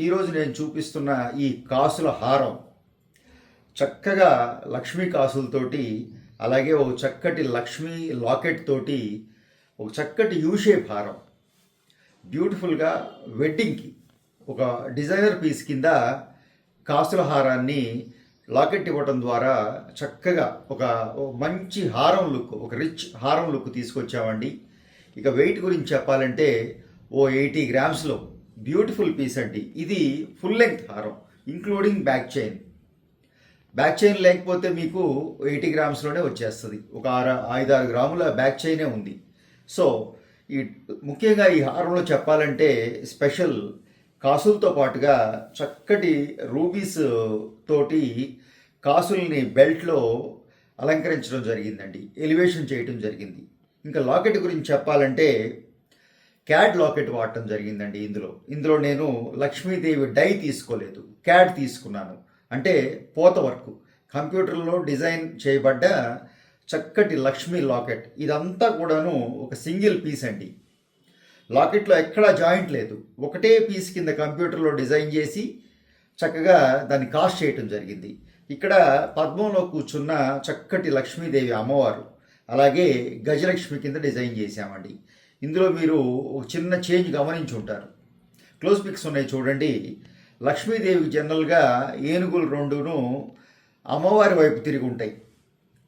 ఈరోజు నేను చూపిస్తున్న ఈ కాసుల హారం చక్కగా లక్ష్మీ కాసులతోటి, అలాగే ఒక చక్కటి లక్ష్మీ లాకెట్ తోటి ఒక చక్కటి యూ షేప్ హారం బ్యూటిఫుల్గా వెడ్డింగ్కి ఒక డిజైనర్ పీస్ కింద కాసుల హారాన్ని లాకెట్ ఇవ్వటం ద్వారా చక్కగా ఒక మంచి హారం లుక్, ఒక రిచ్ హారం లుక్ తీసుకొచ్చామండి. ఇక వెయిట్ గురించి చెప్పాలంటే 80 గ్రామ్స్లో బ్యూటిఫుల్ పీస్ అండి. ఇది ఫుల్ లెంగ్త్ హారం including back chain. Back chain లేకపోతే మీకు 80 గ్రామ్స్లోనే వచ్చేస్తుంది. ఒక 5-6 గ్రాముల బ్యాక్ చైనే ఉంది. సో ముఖ్యంగా ఈ హారంలో చెప్పాలంటే స్పెషల్ కాసులతో పాటుగా చక్కటి రూబీస్ తోటి కాసుల్ని బెల్ట్లో అలంకరించడం జరిగిందండి, ఎలివేషన్ చేయడం జరిగింది. ఇంకా లాకెట్ గురించి చెప్పాలంటే క్యాడ్ లాకెట్ వాడటం జరిగిందండి. ఇందులో నేను లక్ష్మీదేవి డై తీసుకోలేదు, క్యాడ్ తీసుకున్నాను. అంటే పోత వర్క్, కంప్యూటర్లో డిజైన్ చేయబడ్డ చక్కటి లక్ష్మీ లాకెట్. ఇదంతా కూడాను ఒక సింగిల్ పీస్ అండి. లాకెట్లో ఎక్కడా జాయింట్ లేదు, ఒకటే పీస్ కింద కంప్యూటర్లో డిజైన్ చేసి చక్కగా దాన్ని కాస్ట్ చేయటం జరిగింది. ఇక్కడ పద్మంలో కూర్చున్న చక్కటి లక్ష్మీదేవి అమ్మవారు, అలాగే గజలక్ష్మి కింద డిజైన్ చేశామండి. ఇందులో మీరు ఒక చిన్న చేంజ్ గమనించి ఉంటారు. క్లోజ్ పిక్స్ ఉన్నాయి చూడండి. లక్ష్మీదేవికి జనరల్గా ఏనుగులు రెండును అమ్మవారి వైపు తిరిగి ఉంటాయి.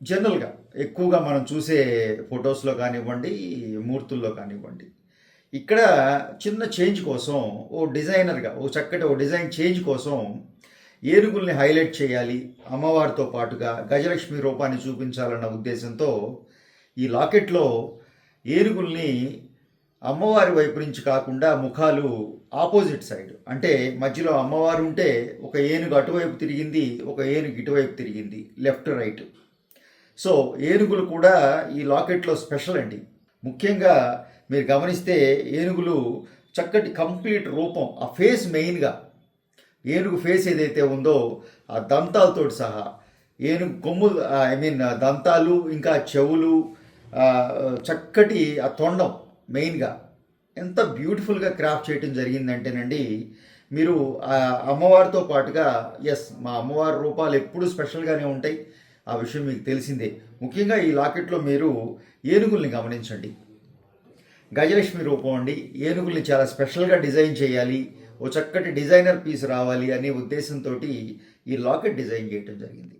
జనరల్గా ఎక్కువగా మనం చూసే ఫొటోస్లో కానివ్వండి, మూర్తుల్లో కానివ్వండి. ఇక్కడ చిన్న చేంజ్ కోసం డిజైనర్గా చక్కటి డిజైన్ చేంజ్ కోసం ఏనుగుల్ని హైలైట్ చేయాలి, అమ్మవారితో పాటుగా గజలక్ష్మి రూపాన్ని చూపించాలన్న ఉద్దేశంతో ఈ లాకెట్లో ఏనుగుల్ని అమ్మవారి వైపు నుంచి కాకుండా ముఖాలు ఆపోజిట్ సైడ్, అంటే మధ్యలో అమ్మవారు ఉంటే ఒక ఏనుగు అటువైపు తిరిగింది, ఒక ఏనుగు ఇటువైపు తిరిగింది, లెఫ్ట్ రైట్. సో ఏనుగులు కూడా ఈ లాకెట్లో స్పెషల్ అండి. ముఖ్యంగా మీరు గమనిస్తే ఏనుగులు చక్కటి కంప్లీట్ రూపం, ఆ ఫేస్ మెయిన్గా ఏనుగు ఫేస్ ఏదైతే ఉందో ఆ దంతాలతో సహా, ఏనుగు కొమ్ములు దంతాలు, ఇంకా చెవులు, చక్కటి ఆ తొండం మెయిన్గా ఎంత బ్యూటిఫుల్గా క్రాఫ్ట్ చేయటం జరిగిందంటేనండి, మీరు అమ్మవారితో పాటుగా మా అమ్మవారి రూపాలు ఎప్పుడూ స్పెషల్గానే ఉంటాయి, ఆ విషయం మీకు తెలిసిందే. ముఖ్యంగా ఈ లాకెట్లో మీరు ఏనుగుల్ని గమనించండి. గజలక్ష్మి రూపం అండి. ఏనుగుల్ని చాలా స్పెషల్గా డిజైన్ చేయాలి, ఓ చక్కటి డిజైనర్ పీస్ రావాలి అనే ఉద్దేశంతో ఈ లాకెట్ డిజైన్ చేయటం జరిగింది.